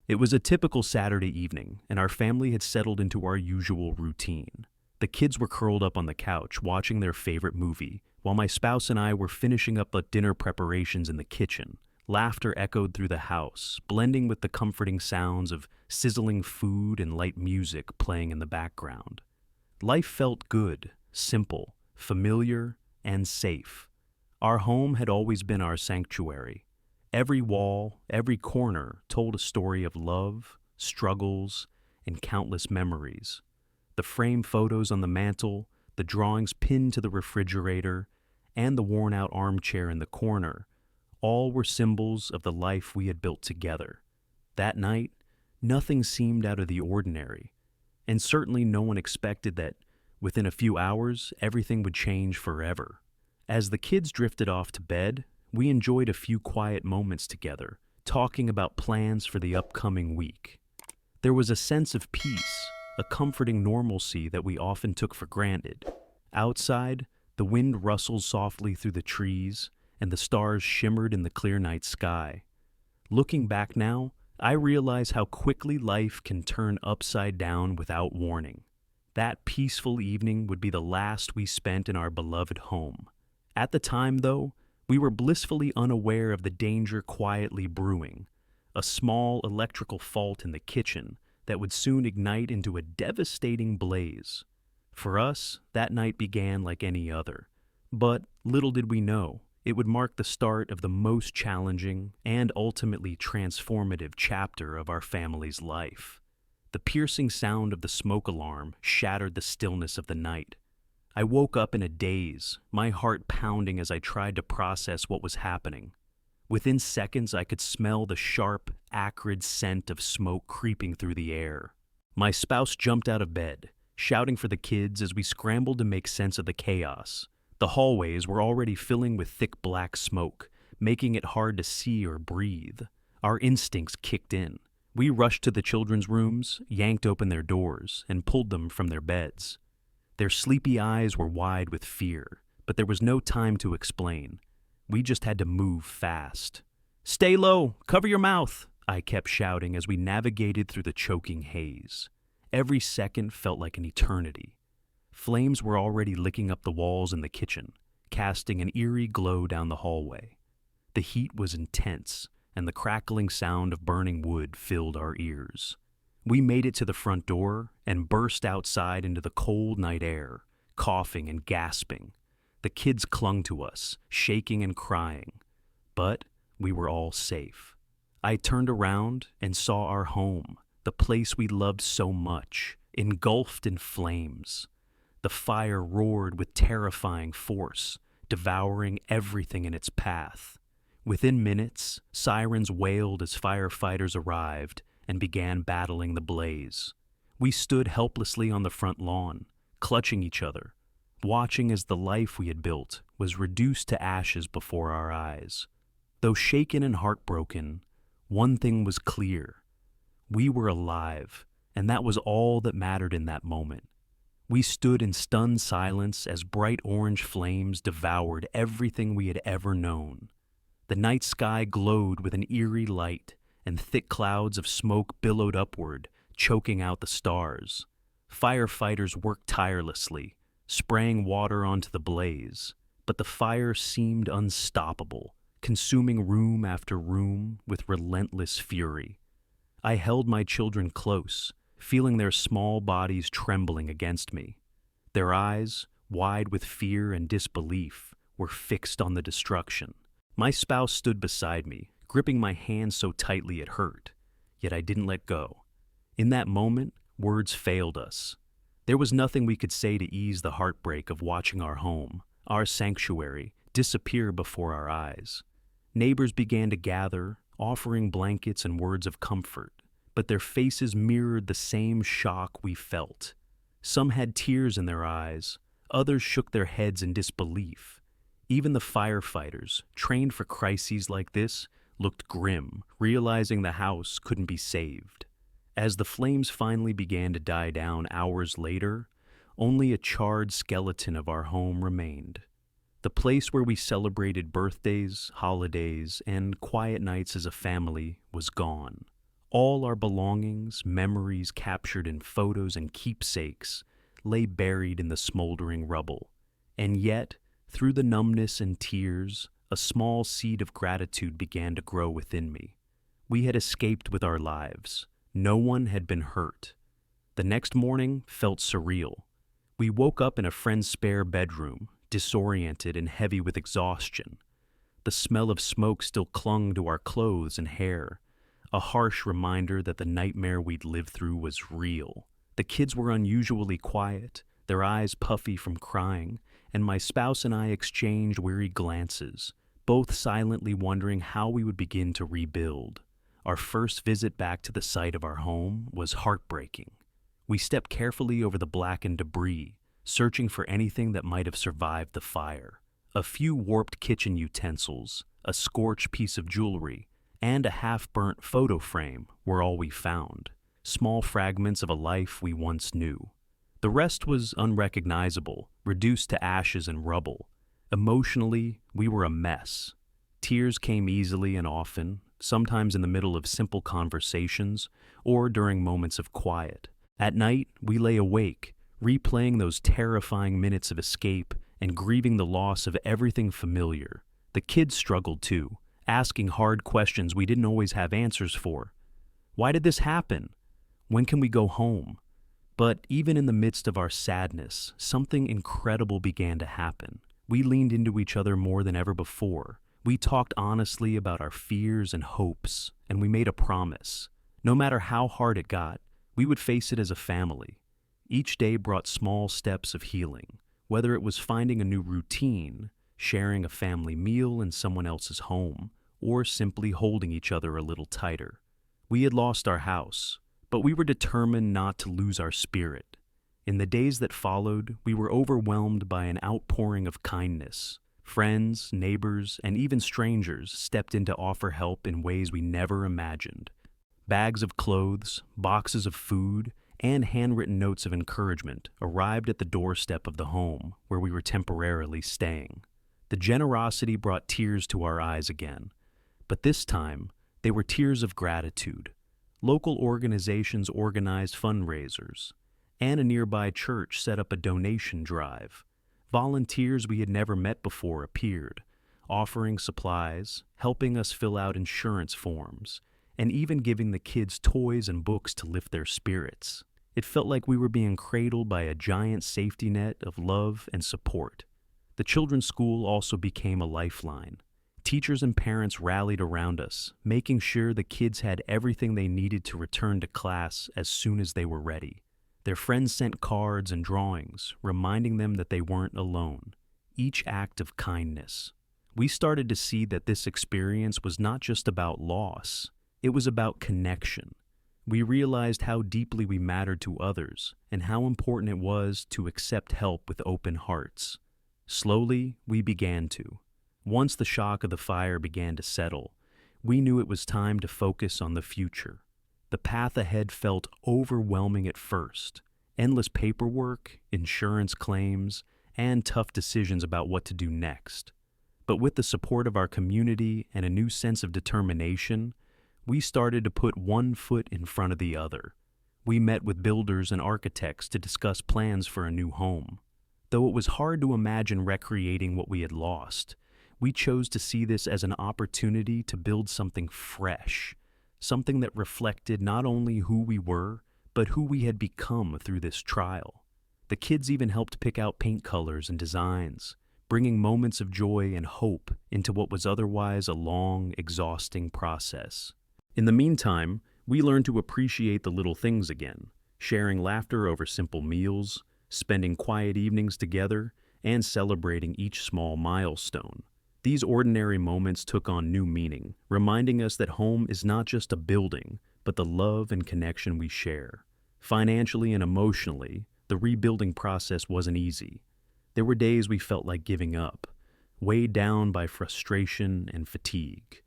It was a typical Saturday evening, and our family had settled into our usual routine. The kids were curled up on the couch watching their favorite movie, while my spouse and I were finishing up the dinner preparations in the kitchen. Laughter echoed through the house, blending with the comforting sounds of sizzling food and light music playing in the background. Life felt good, simple, familiar, and safe. Our home had always been our sanctuary. Every wall, every corner told a story of love, struggles, and countless memories. The framed photos on the mantel, the drawings pinned to the refrigerator, and the worn-out armchair in the corner, all were symbols of the life we had built together. That night, nothing seemed out of the ordinary, and certainly no one expected that within a few hours, everything would change forever. As the kids drifted off to bed, we enjoyed a few quiet moments together, talking about plans for the upcoming week. There was a sense of peace, a comforting normalcy that we often took for granted. Outside, the wind rustled softly through the trees, and the stars shimmered in the clear night sky. Looking back now, I realize how quickly life can turn upside down without warning. That peaceful evening would be the last we spent in our beloved home. At the time, though, we were blissfully unaware of the danger quietly brewing, a small electrical fault in the kitchen that would soon ignite into a devastating blaze. For us, that night began like any other, but little did we know, it would mark the start of the most challenging and ultimately transformative chapter of our family's life. The piercing sound of the smoke alarm shattered the stillness of the night. I woke up in a daze, my heart pounding as I tried to process what was happening. Within seconds, I could smell the sharp, acrid scent of smoke creeping through the air. My spouse jumped out of bed, shouting for the kids as we scrambled to make sense of the chaos. The hallways were already filling with thick black smoke, making it hard to see or breathe. Our instincts kicked in. We rushed to the children's rooms, yanked open their doors, and pulled them from their beds. Their sleepy eyes were wide with fear, but there was no time to explain. We just had to move fast. "Stay low! Cover your mouth!" I kept shouting as we navigated through the choking haze. Every second felt like an eternity. Flames were already licking up the walls in the kitchen, casting an eerie glow down the hallway. The heat was intense, and the crackling sound of burning wood filled our ears. We made it to the front door and burst outside into the cold night air, coughing and gasping. The kids clung to us, shaking and crying, but we were all safe. I turned around and saw our home, the place we loved so much, engulfed in flames. The fire roared with terrifying force, devouring everything in its path. Within minutes, sirens wailed as firefighters arrived and began battling the blaze. We stood helplessly on the front lawn, clutching each other, watching as the life we had built was reduced to ashes before our eyes. Though shaken and heartbroken, one thing was clear. We were alive, and that was all that mattered in that moment. We stood in stunned silence as bright orange flames devoured everything we had ever known. The night sky glowed with an eerie light, and thick clouds of smoke billowed upward, choking out the stars. Firefighters worked tirelessly, spraying water onto the blaze, but the fire seemed unstoppable, consuming room after room with relentless fury. I held my children close, feeling their small bodies trembling against me. Their eyes, wide with fear and disbelief, were fixed on the destruction. My spouse stood beside me, gripping my hand so tightly it hurt, yet I didn't let go. In that moment, words failed us. There was nothing we could say to ease the heartbreak of watching our home, our sanctuary, disappear before our eyes. Neighbors began to gather, offering blankets and words of comfort, but their faces mirrored the same shock we felt. Some had tears in their eyes, others shook their heads in disbelief. Even the firefighters, trained for crises like this, looked grim, realizing the house couldn't be saved. As the flames finally began to die down hours later, only a charred skeleton of our home remained. The place where we celebrated birthdays, holidays, and quiet nights as a family was gone. All our belongings, memories captured in photos and keepsakes, lay buried in the smoldering rubble. And yet, through the numbness and tears, a small seed of gratitude began to grow within me. We had escaped with our lives. No one had been hurt. The next morning felt surreal. We woke up in a friend's spare bedroom, disoriented and heavy with exhaustion. The smell of smoke still clung to our clothes and hair, a harsh reminder that the nightmare we'd lived through was real. The kids were unusually quiet, their eyes puffy from crying, and my spouse and I exchanged weary glances, both silently wondering how we would begin to rebuild. Our first visit back to the site of our home was heartbreaking. We stepped carefully over the blackened debris, searching for anything that might have survived the fire. A few warped kitchen utensils, a scorched piece of jewelry, and a half-burnt photo frame were all we found, small fragments of a life we once knew. The rest was unrecognizable, reduced to ashes and rubble. Emotionally, we were a mess. Tears came easily and often, sometimes in the middle of simple conversations or during moments of quiet. At night, we lay awake, replaying those terrifying minutes of escape and grieving the loss of everything familiar. The kids struggled too, asking hard questions we didn't always have answers for. Why did this happen? When can we go home? But even in the midst of our sadness, something incredible began to happen. We leaned into each other more than ever before. We talked honestly about our fears and hopes, and we made a promise. No matter how hard it got, we would face it as a family. Each day brought small steps of healing, whether it was finding a new routine, sharing a family meal in someone else's home, or simply holding each other a little tighter. We had lost our house, but we were determined not to lose our spirit. In the days that followed, we were overwhelmed by an outpouring of kindness. Friends, neighbors, and even strangers stepped in to offer help in ways we never imagined. Bags of clothes, boxes of food, and handwritten notes of encouragement arrived at the doorstep of the home where we were temporarily staying. The generosity brought tears to our eyes again, but this time they were tears of gratitude. Local organizations organized fundraisers, and a nearby church set up a donation drive. Volunteers we had never met before appeared, offering supplies, helping us fill out insurance forms, and even giving the kids toys and books to lift their spirits. It felt like we were being cradled by a giant safety net of love and support. The children's school also became a lifeline. Teachers and parents rallied around us, making sure the kids had everything they needed to return to class as soon as they were ready. Their friends sent cards and drawings, reminding them that they weren't alone. Each act of kindness. We started to see that this experience was not just about loss, it was about connection. We realized how deeply we mattered to others and how important it was to accept help with open hearts. Slowly, we began to. Once the shock of the fire began to settle, we knew it was time to focus on the future. The path ahead felt overwhelming at first. Endless paperwork, insurance claims, and tough decisions about what to do next. But with the support of our community and a new sense of determination, we started to put one foot in front of the other. We met with builders and architects to discuss plans for a new home. Though it was hard to imagine recreating what we had lost, we chose to see this as an opportunity to build something fresh, something that reflected not only who we were, but who we had become through this trial. The kids even helped pick out paint colors and designs, bringing moments of joy and hope into what was otherwise a long, exhausting process. In the meantime, we learned to appreciate the little things again, sharing laughter over simple meals, spending quiet evenings together, and celebrating each small milestone. These ordinary moments took on new meaning, reminding us that home is not just a building, but the love and connection we share. Financially and emotionally, the rebuilding process wasn't easy. There were days we felt like giving up, weighed down by frustration and fatigue.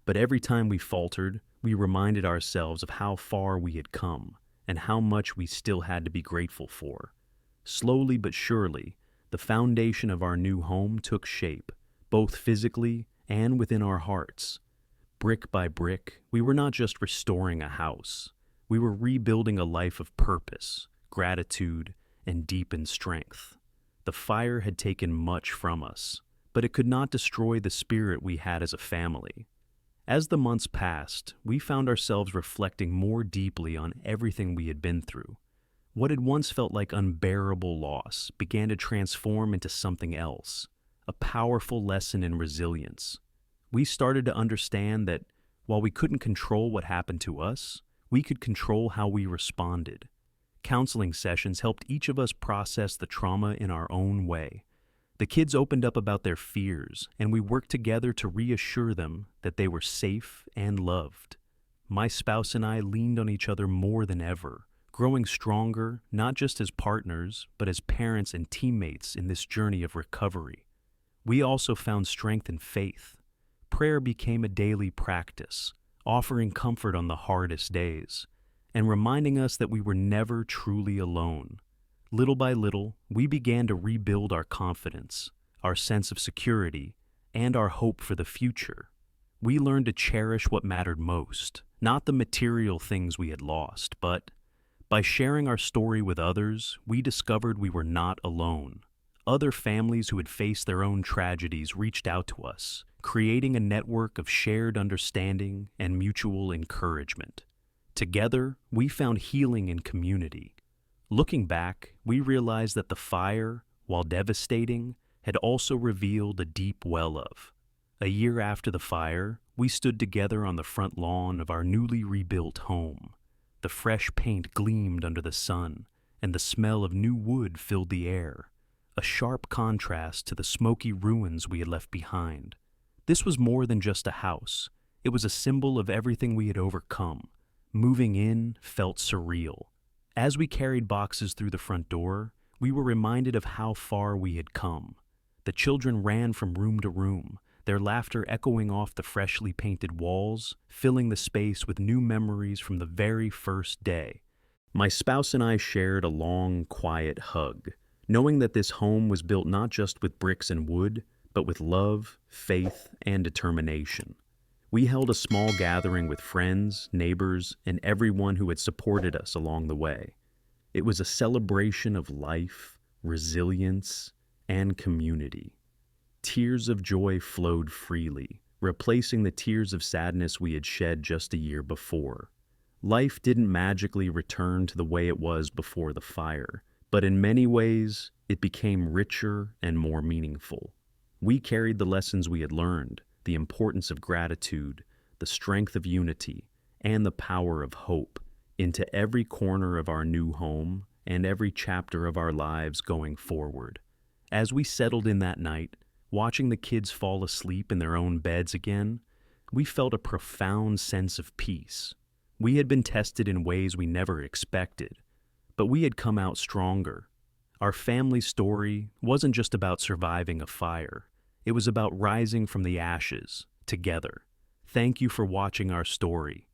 But every time we faltered, we reminded ourselves of how far we had come and how much we still had to be grateful for. Slowly but surely, the foundation of our new home took shape, both physically and within our hearts. Brick by brick, we were not just restoring a house. We were rebuilding a life of purpose, gratitude, and deepened strength. The fire had taken much from us, but it could not destroy the spirit we had as a family. As the months passed, we found ourselves reflecting more deeply on everything we had been through. What had once felt like unbearable loss began to transform into something else, a powerful lesson in resilience. We started to understand that while we couldn't control what happened to us, we could control how we responded. Counseling sessions helped each of us process the trauma in our own way. The kids opened up about their fears, and we worked together to reassure them that they were safe and loved. My spouse and I leaned on each other more than ever, growing stronger not just as partners, but as parents and teammates in this journey of recovery. We also found strength in faith. Prayer became a daily practice, offering comfort on the hardest days, and reminding us that we were never truly alone. Little by little, we began to rebuild our confidence, our sense of security, and our hope for the future. We learned to cherish what mattered most, not the material things we had lost, but by sharing our story with others, we discovered we were not alone. Other families who had faced their own tragedies reached out to us, creating a network of shared understanding and mutual encouragement. Together, we found healing in community. Looking back, we realized that the fire, while devastating, had also revealed a deep well-of. A year after the fire, we stood together on the front lawn of our newly rebuilt home. The fresh paint gleamed under the sun, and the smell of new wood filled the air, a sharp contrast to the smoky ruins we had left behind. This was more than just a house. It was a symbol of everything we had overcome. Moving in felt surreal. As we carried boxes through the front door, we were reminded of how far we had come. The children ran from room to room, their laughter echoing off the freshly painted walls, filling the space with new memories from the very first day. My spouse and I shared a long, quiet hug, knowing that this home was built not just with bricks and wood, but with love, faith, and determination. We held a small gathering with friends, neighbors, and everyone who had supported us along the way. It was a celebration of life, resilience, and community. Tears of joy flowed freely, replacing the tears of sadness we had shed just a year before. Life didn't magically return to the way it was before the fire, but in many ways, it became richer and more meaningful. We carried the lessons we had learned, the importance of gratitude, the strength of unity, and the power of hope into every corner of our new home and every chapter of our lives going forward. As we settled in that night, watching the kids fall asleep in their own beds again, we felt a profound sense of peace. We had been tested in ways we never expected, but we had come out stronger. Our family story wasn't just about surviving a fire. It was about rising from the ashes, together. Thank you for watching our story.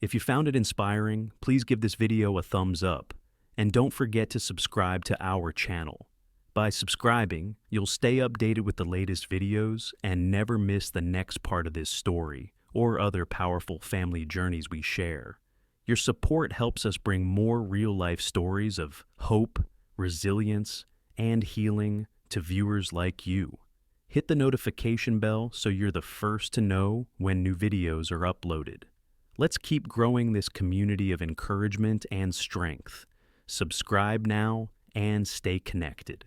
If you found it inspiring, please give this video a thumbs up, and don't forget to subscribe to our channel. By subscribing, you'll stay updated with the latest videos and never miss the next part of this story or other powerful family journeys we share. Your support helps us bring more real-life stories of hope, resilience, and healing to viewers like you. Hit the notification bell so you're the first to know when new videos are uploaded. Let's keep growing this community of encouragement and strength. Subscribe now and stay connected.